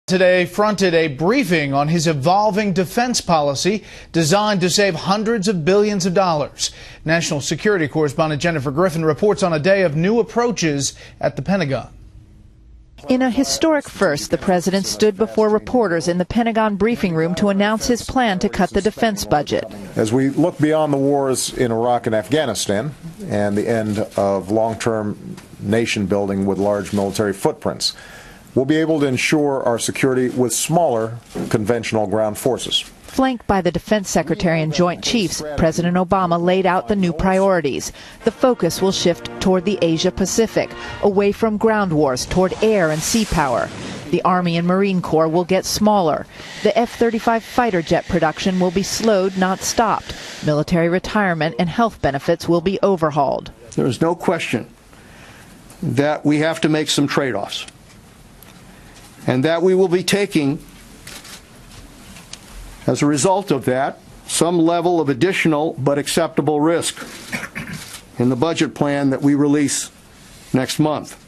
Today fronted a briefing on his evolving defense policy designed to save hundreds of billions of dollars. National security correspondent Jennifer Griffin reports on a day of new approaches at the Pentagon. In a historic first, the president stood before reporters in the Pentagon briefing room to announce his plan to cut the defense budget. As we look beyond the wars in Iraq and Afghanistan and the end of long-term nation building with large military footprints, we'll be able to ensure our security with smaller conventional ground forces. Flanked by the Defense Secretary and Joint Chiefs, President Obama laid out the new priorities. The focus will shift toward the Asia-Pacific, away from ground wars toward air and sea power. The Army and Marine Corps will get smaller. The F-35 fighter jet production will be slowed, not stopped. Military retirement and health benefits will be overhauled. There is no question that we have to make some trade-offs, and that we will be taking, as a result of that, some level of additional but acceptable risk in the budget plan that we release next month.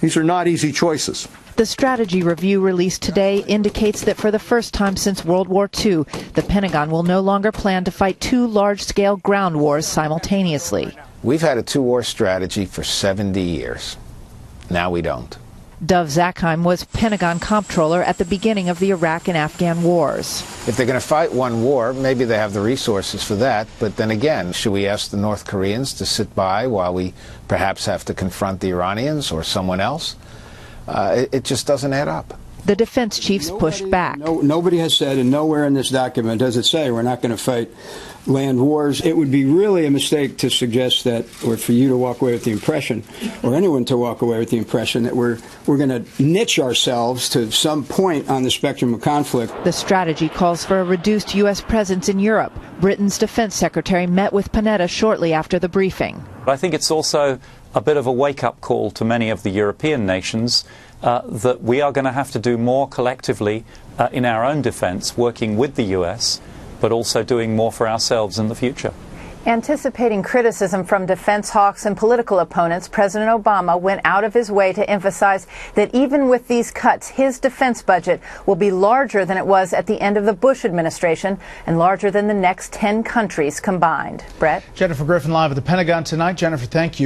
These are not easy choices. The strategy review released today indicates that for the first time since World War II, the Pentagon will no longer plan to fight two large-scale ground wars simultaneously. We've had a two-war strategy for 70 years. Now we don't. Dov Zakheim was Pentagon comptroller at the beginning of the Iraq and Afghan wars. If they're going to fight one war, maybe they have the resources for that. But then again, should we ask the North Koreans to sit by while we perhaps have to confront the Iranians or someone else? It just doesn't add up. The defense chiefs pushed back. Nobody has said, and nowhere in this document does it say we're not going to fight land wars. It would be really a mistake to suggest that, or for you to walk away with the impression, or anyone to walk away with the impression that we're going to niche ourselves to some point on the spectrum of conflict. The strategy calls for a reduced U.S. presence in Europe. Britain's defense secretary met with Panetta shortly after the briefing. I think it's also a bit of a wake-up call to many of the European nations that we are going to have to do more collectively in our own defense, working with the U.S., but also doing more for ourselves in the future. Anticipating criticism from defense hawks and political opponents, President Obama went out of his way to emphasize that even with these cuts, his defense budget will be larger than it was at the end of the Bush administration and larger than the next 10 countries combined. Brett? Jennifer Griffin live at the Pentagon tonight. Jennifer, thank you.